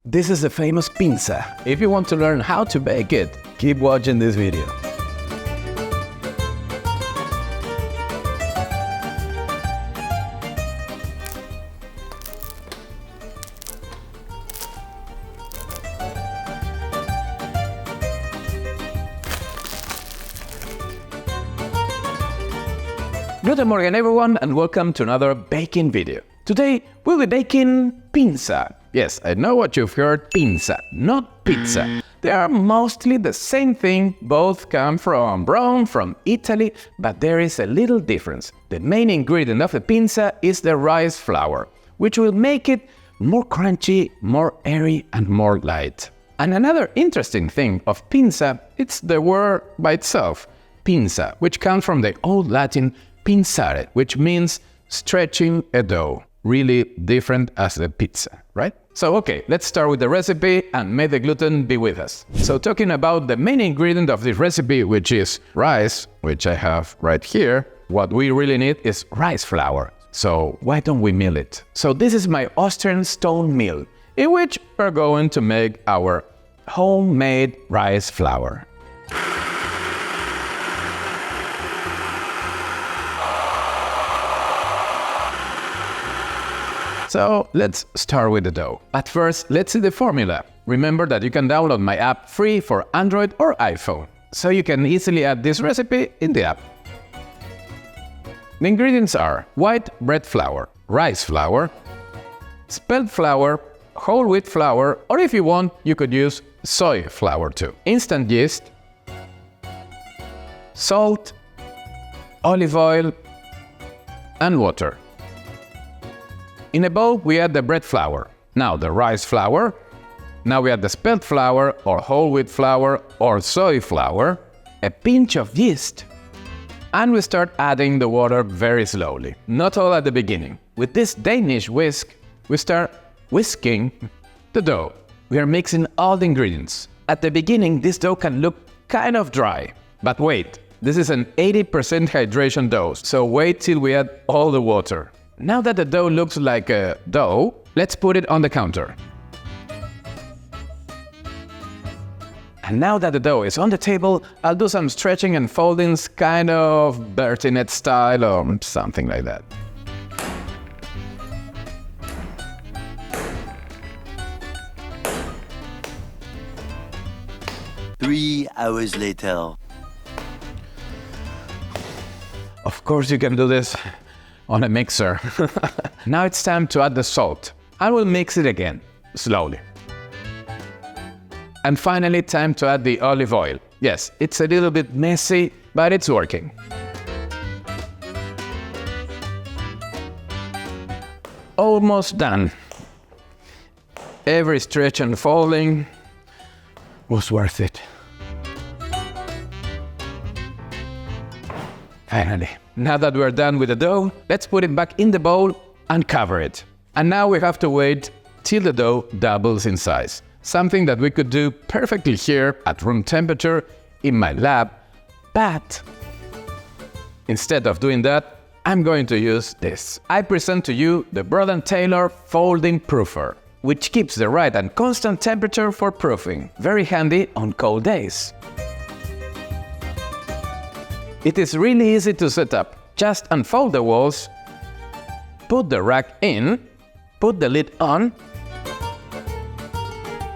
This is the famous Pinsa. If you want to learn how to bake it, keep watching this video. Good morning everyone and welcome to another baking video. Today we'll be baking Pinsa. Yes, I know what you've heard, Pinsa, not pizza. They are mostly the same thing, both come from Rome, from Italy, but there is a little difference. The main ingredient of the Pinsa is the rice flour, which will make it more crunchy, more airy and more light. And another interesting thing of Pinsa, it's the word by itself, Pinsa, which comes from the Old Latin pinsare, which means stretching a dough. Really different as the pizza, right? So okay, let's start with the recipe and may the gluten be with us. So talking about the main ingredient of this recipe, which is rice, which I have right here, what we really need is rice flour. So why don't we mill it? So this is my Austrian stone mill, in which we're going to make our homemade rice flour. So let's start with the dough. But first, let's see the formula. Remember that you can download my app free for Android or iPhone, so you can easily add this recipe in the app. The ingredients are white bread flour, rice flour, spelt flour, whole wheat flour, or if you want, you could use soy flour too, instant yeast, salt, olive oil, and water. In a bowl, we add the bread flour, now the rice flour, now we add the spelt flour or whole wheat flour or soy flour, a pinch of yeast, and we start adding the water very slowly, not all at the beginning. With this Danish whisk, we start whisking the dough. We are mixing all the ingredients. At the beginning, this dough can look kind of dry, but wait, this is an 80% hydration dough, so wait till we add all the water. Now that the dough looks like a dough, let's put it on the counter. And now that the dough is on the table, I'll do some stretching and foldings, kind of Bertinet style or something like that. Three hours later. Of course you can do this on a mixer. Now it's time to add the salt. I will mix it again, slowly. And finally, time to add the olive oil. Yes, it's a little bit messy, but it's working. Almost done. Every stretch and folding was worth it. Finally. Now that we're done with the dough, let's put it back in the bowl and cover it. And now we have to wait till the dough doubles in size. Something that we could do perfectly here at room temperature in my lab, but instead of doing that, I'm going to use this. I present to you the Brother & Taylor folding proofer, which keeps the right and constant temperature for proofing. Very handy on cold days. It is really easy to set up. Just unfold the walls, put the rack in, put the lid on,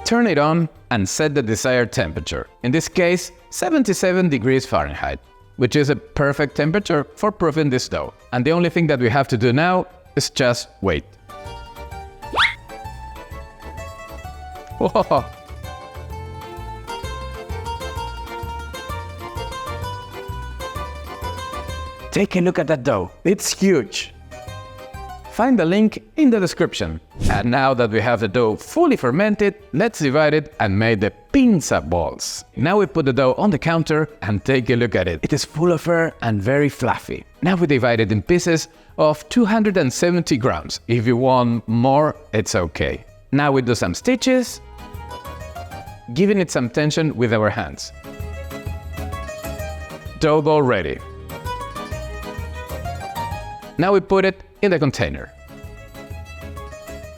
turn it on and set the desired temperature. In this case, 77 degrees Fahrenheit, which is a perfect temperature for proofing this dough. And the only thing that we have to do now is just wait. Whoa. Take a look at that dough, it's huge. Find the link in the description. And now that we have the dough fully fermented, let's divide it and make the Pinsa balls. Now we put the dough on the counter and take a look at it. It is full of air and very fluffy. Now we divide it in pieces of 270 grams. If you want more, it's okay. Now we do some stitches, giving it some tension with our hands. Dough ball ready. Now we put it in the container.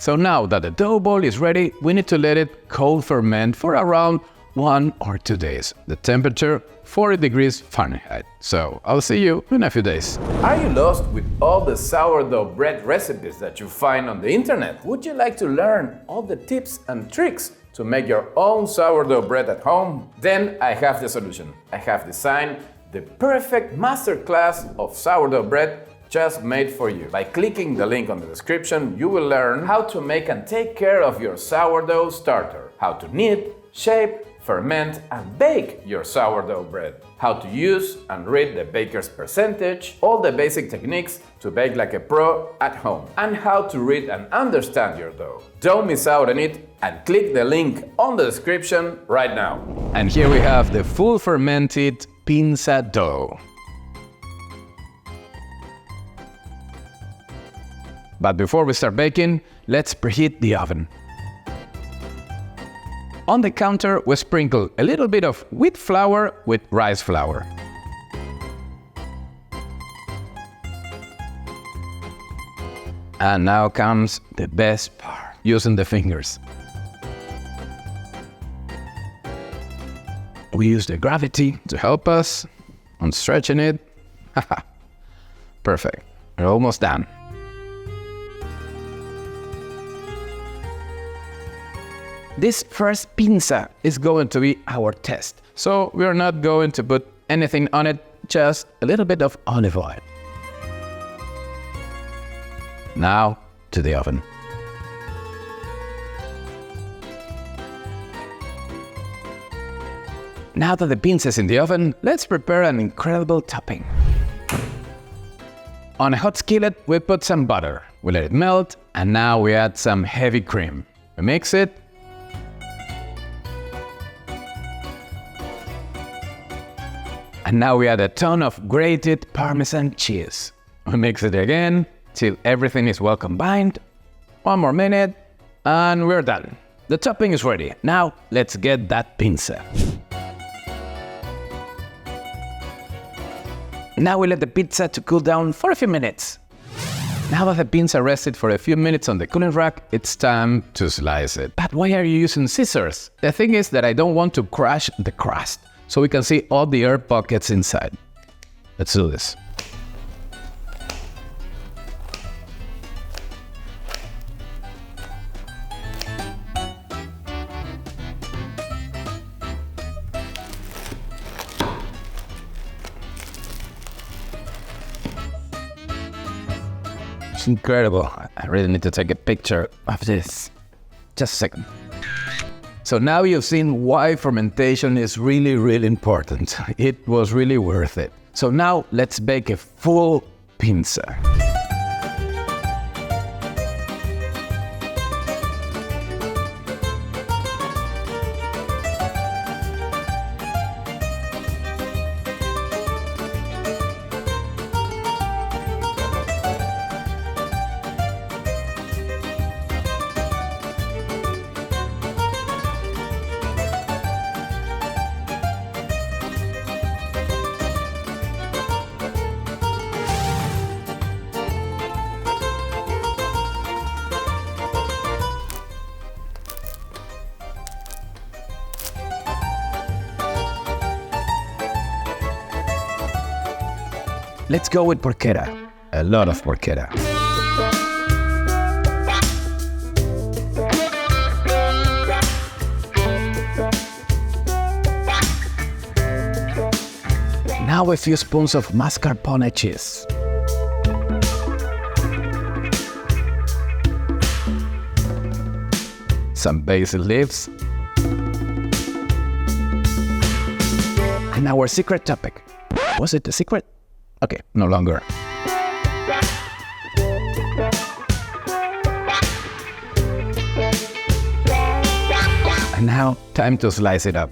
So now that the dough ball is ready, we need to let it cold ferment for around 1 or 2 days. The temperature 40 degrees Fahrenheit. So I'll see you in a few days. Are you lost with all the sourdough bread recipes that you find on the internet? Would you like to learn all the tips and tricks to make your own sourdough bread at home? Then I have the solution. I have designed the perfect masterclass of sourdough bread just made for you. By clicking the link on the description, you will learn how to make and take care of your sourdough starter, how to knead, shape, ferment and bake your sourdough bread, how to use and read the baker's percentage, all the basic techniques to bake like a pro at home, and how to read and understand your dough. Don't miss out on it and click the link on the description right now. And here we have the full fermented Pinsa dough. But before we start baking, let's preheat the oven. On the counter, we sprinkle a little bit of wheat flour with rice flour. And now comes the best part, using the fingers. We use the gravity to help us on stretching it. Perfect, we're almost done. This first pinsa is going to be our test, so we are not going to put anything on it, just a little bit of olive oil. Now to the oven. Now that the pinsa is in the oven, let's prepare an incredible topping. On a hot skillet, we put some butter. We let it melt, and now we add some heavy cream. We mix it. And now we add a ton of grated Parmesan cheese. We mix it again till everything is well combined. 1 more minute and we're done. The topping is ready. Now let's get that pinsa. Now we let the pizza to cool down for a few minutes. Now that the pinsa rested for a few minutes on the cooling rack, it's time to slice it. But why are you using scissors? The thing is that I don't want to crush the crust, so we can see all the air pockets inside. Let's do this. It's incredible. I really need to take a picture of this. Just a second. So now you've seen why fermentation is really important. It was really worth it. So now let's bake a full pinsa. Let's go with porchetta. A lot of porchetta. Now a few spoons of mascarpone cheese. Some basil leaves. And our secret topic. Was it the secret? Okay, no longer. And now, time to slice it up.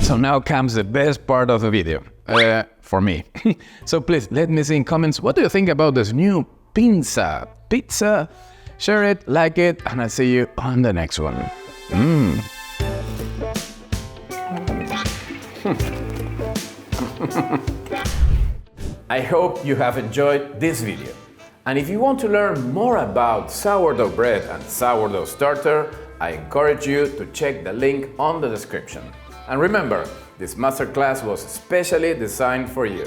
So now comes the best part of the video. For me. So please let me see in comments, what do you think about this new Pinsa pizza share it, like it, and I'll see you on the next one. I hope you have enjoyed this video. And if you want to learn more about sourdough bread and sourdough starter, I encourage you to check the link on the description. And remember, this masterclass was specially designed for you.